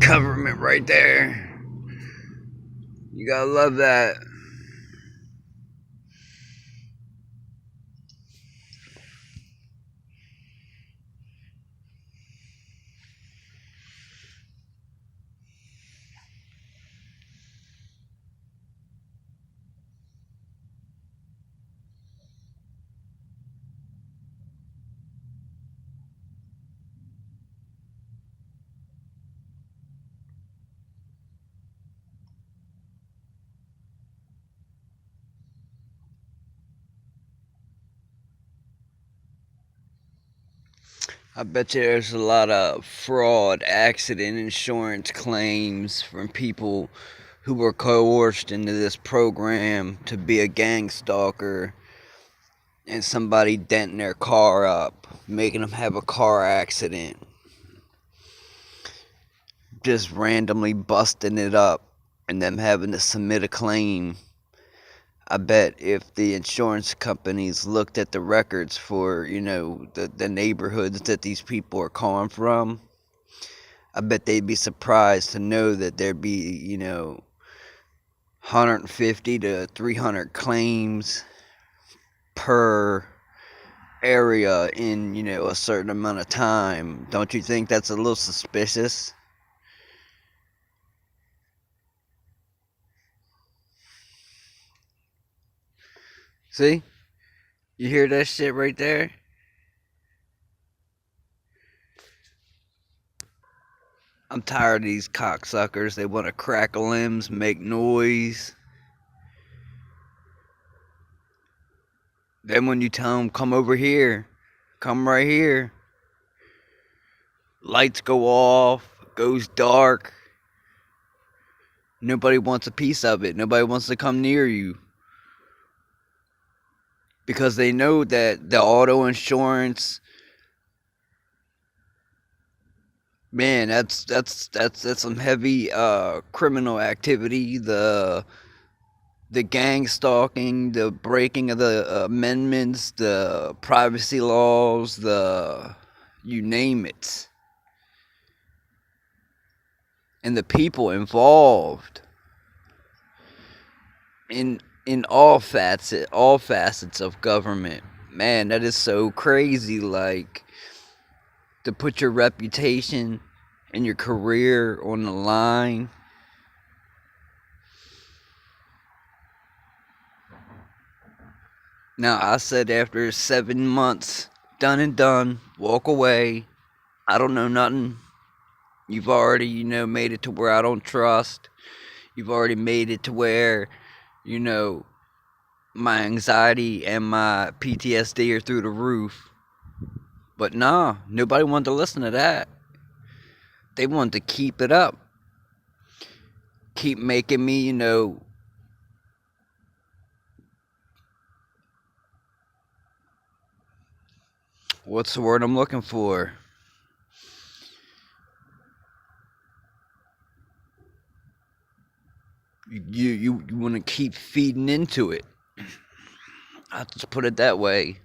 government right there. You gotta love that. I bet you there's a lot of fraud, accident insurance claims from people who were coerced into this program to be a gang stalker, and somebody denting their car up, making them have a car accident, just randomly busting it up, and them having to submit a claim. I bet if the insurance companies looked at the records for, the neighborhoods that these people are calling from, I bet they'd be surprised to know that there'd be, 150 to 300 claims per area in, a certain amount of time. Don't you think that's a little suspicious? See? You hear that shit right there? I'm tired of these cocksuckers. They want to crack limbs, make noise. Then when you tell them, come over here, come right here, lights go off, goes dark. Nobody wants a piece of it. Nobody wants to come near you. Because they know that the auto insurance, man, that's some heavy criminal activity. The gang stalking, the breaking of the amendments, the privacy laws, you name it. And the people involved in all facets of government. Man, that is so crazy. Like, to put your reputation and your career on the line. Now, I said after 7 months, done and done, walk away. I don't know nothing. You've already, made it to where I don't trust. You've already made it to where, my anxiety and my PTSD are through the roof. But nah, nobody wanted to listen to that. They wanted to keep it up. Keep making me, what's the word I'm looking for? You want to keep feeding into it. I'll just put it that way.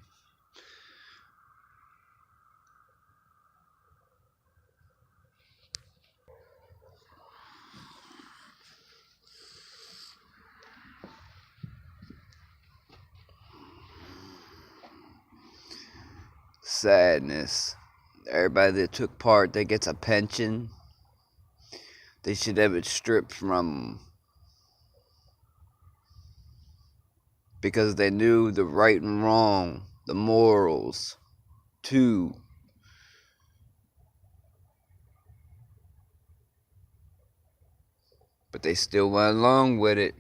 Sadness. Everybody that took part, that gets a pension, they should have it stripped from them. Because they knew the right and wrong, the morals, too. But they still went along with it.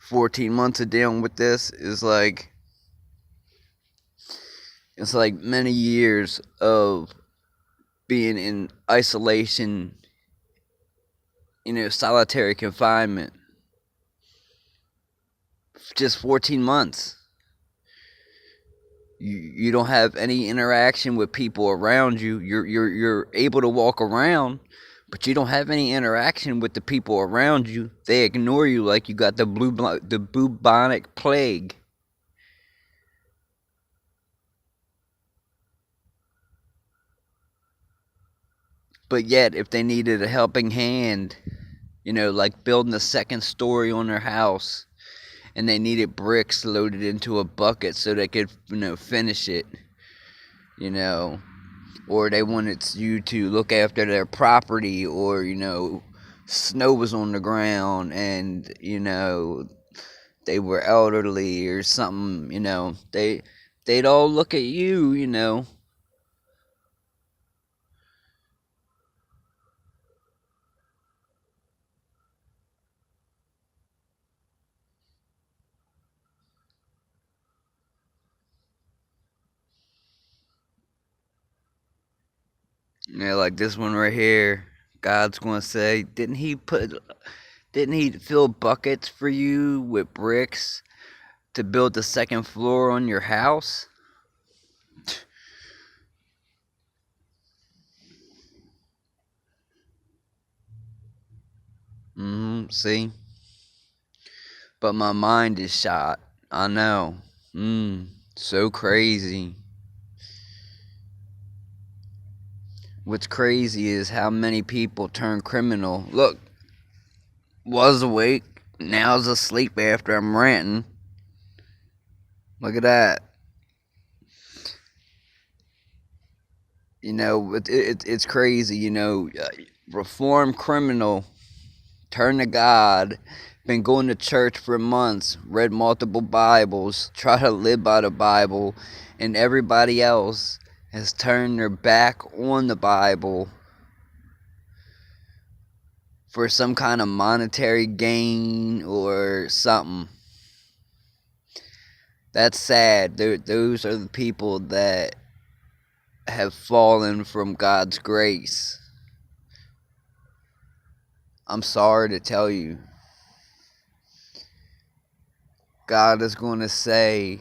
$14 months of dealing with this is like, it's like many years of being in isolation, solitary confinement. Just 14 months. You don't have any interaction with people around you. You're able to walk around, but you don't have any interaction with the people around you. They ignore you like you got the bubonic plague. But yet, if they needed a helping hand, like building a second story on their house, and they needed bricks loaded into a bucket so they could, finish it, you know, or they wanted you to look after their property, or, snow was on the ground and, they were elderly or something, they'd all look at you. Like this one right here. God's gonna say, didn't he fill buckets for you with bricks to build the second floor on your house? See? But my mind is shot. I know. So crazy. What's crazy is how many people turn criminal. Look, was awake, now's asleep after I'm ranting. Look at that. It's crazy, reformed criminal, turn to God, been going to church for months, read multiple Bibles, try to live by the Bible, and everybody else has turned their back on the Bible for some kind of monetary gain or something. That's sad. Those are the people that have fallen from God's grace. I'm sorry to tell you. God is going to say,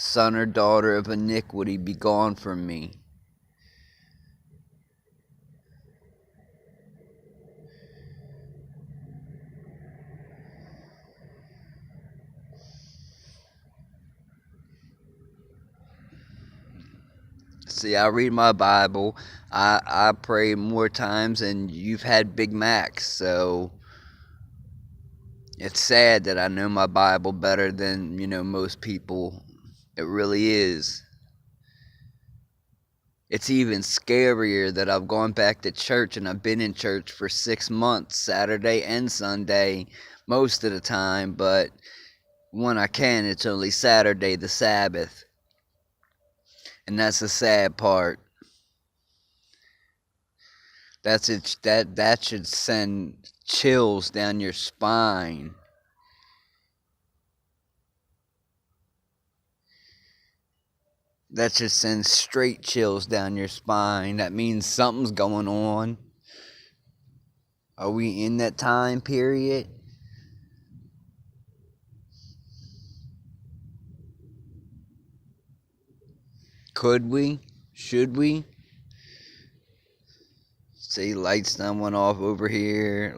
son or daughter of iniquity, be gone from me. See, I read my Bible. I pray more times than you've had Big Macs, so it's sad that I know my Bible better than, most people. It really is. It's even scarier that I've gone back to church, and I've been in church for 6 months, Saturday and Sunday, most of the time, but when I can, it's only Saturday, the Sabbath. And that's the sad part. That should send chills down your spine. That should send straight chills down your spine. That means something's going on. Are we in that time period? Could we? Should we? See, lights done went off over here.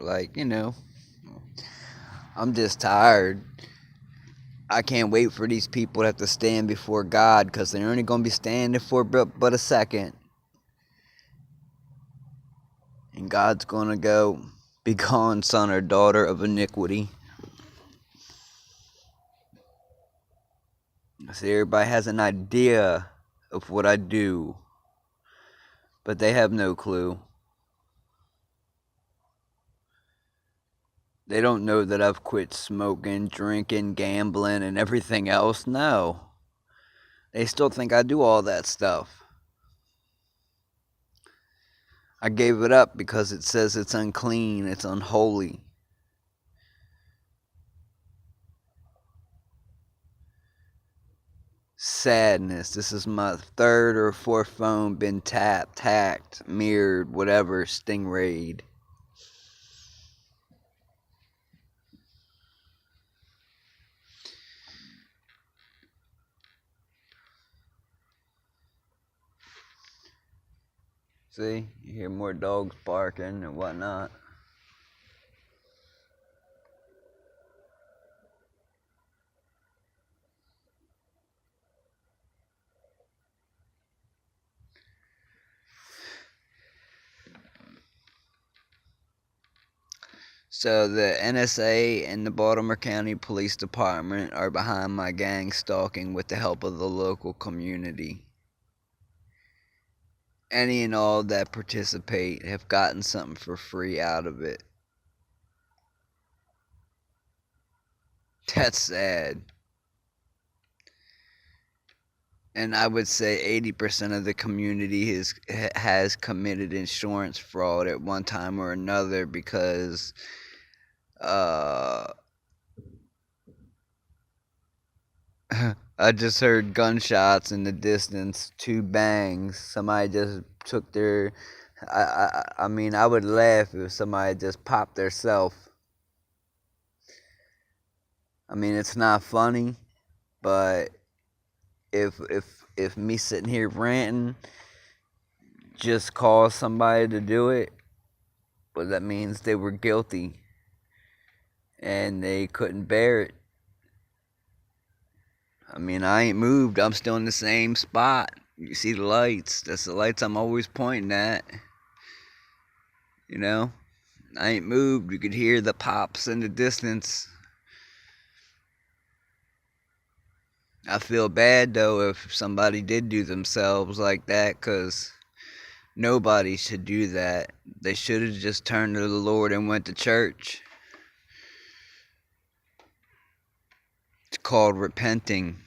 I'm just tired. I can't wait for these people to have to stand before God, because they're only going to be standing for but a second. And God's going to go, be gone, son or daughter of iniquity. See, everybody has an idea of what I do, but they have no clue. They don't know that I've quit smoking, drinking, gambling, and everything else. No. They still think I do all that stuff. I gave it up because it says it's unclean, it's unholy. Sadness. This is my third or fourth phone been tapped, hacked, mirrored, whatever, stingrayed. See, you hear more dogs barking and whatnot. So the NSA and the Baltimore County Police Department are behind my gang stalking with the help of the local community. Any and all that participate have gotten something for free out of it. That's sad. And I would say 80% of the community has committed insurance fraud at one time or another because uh, I just heard gunshots in the distance, two bangs. Somebody just took their. I mean, I would laugh if somebody just popped their self. I mean, it's not funny, but if me sitting here ranting just caused somebody to do it, well, that means they were guilty and they couldn't bear it. I mean, I ain't moved. I'm still in the same spot. You see the lights. That's the lights I'm always pointing at. You know? I ain't moved. You could hear the pops in the distance. I feel bad, though, if somebody did do themselves like that, because nobody should do that. They should have just turned to the Lord and went to church. It's called repenting.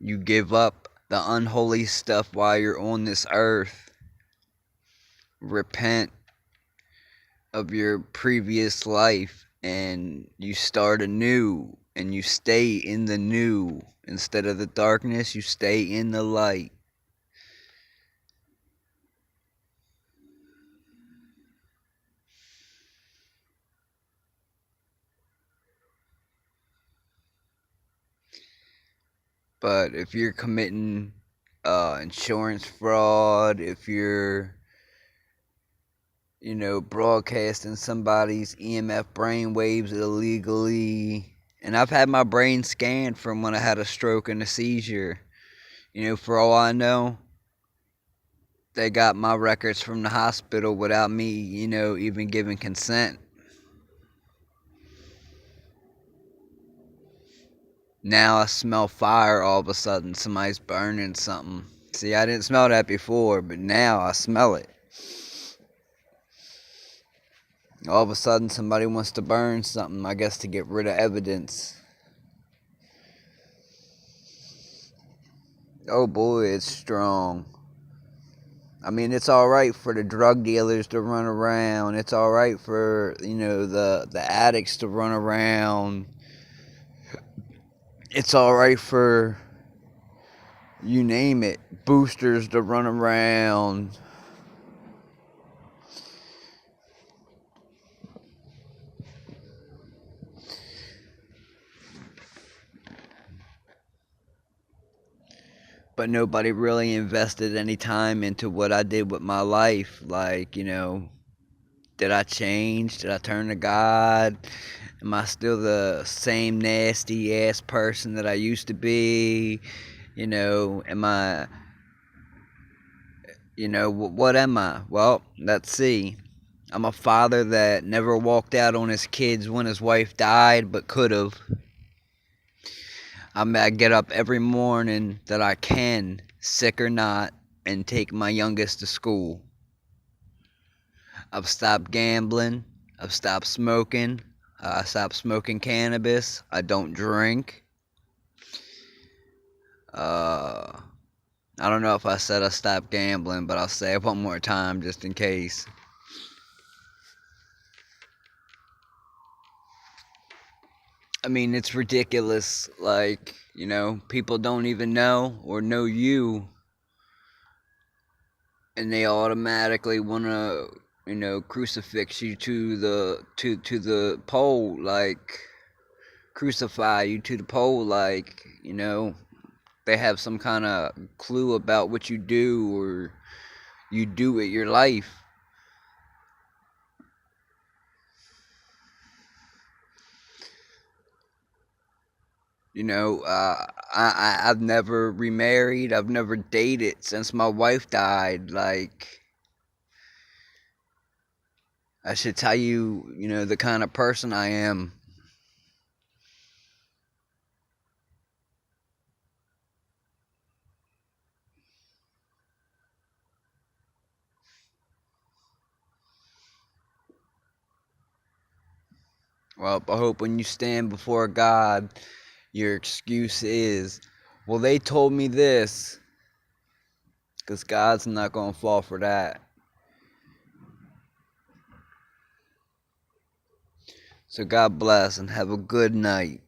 You give up the unholy stuff while you're on this earth. Repent of your previous life and you start anew and you stay in the new. Instead of the darkness, you stay in the light. But if you're committing insurance fraud, if you're, broadcasting somebody's EMF brainwaves illegally, and I've had my brain scanned from when I had a stroke and a seizure. For all I know, they got my records from the hospital without me, even giving consent. Now I smell fire all of a sudden. Somebody's burning something. See, I didn't smell that before, but now I smell it. All of a sudden somebody wants to burn something, I guess to get rid of evidence. Oh boy, it's strong. I mean, it's alright for the drug dealers to run around. It's alright for, the addicts to run around. It's alright for, you name it, boosters to run around. But nobody really invested any time into what I did with my life. Like, did I change? Did I turn to God? Am I still the same nasty ass person that I used to be? Am I, what am I? Well, let's see. I'm a father that never walked out on his kids when his wife died, but could have. I get up every morning that I can, sick or not, and take my youngest to school. I've stopped gambling. I've stopped smoking. I stopped smoking cannabis. I don't drink. I don't know if I said I stopped gambling, but I'll say it one more time just in case. I mean, it's ridiculous. Like, people don't even know or know you, and they automatically want to, crucifix you to the pole, like crucify you to the pole, like, they have some kind of clue about what you do or you do with your life. I've never remarried. I've never dated since my wife died. Like, I should tell you, the kind of person I am. Well, I hope when you stand before God, your excuse is, well, they told me this, because God's not going to fall for that. So God bless and have a good night.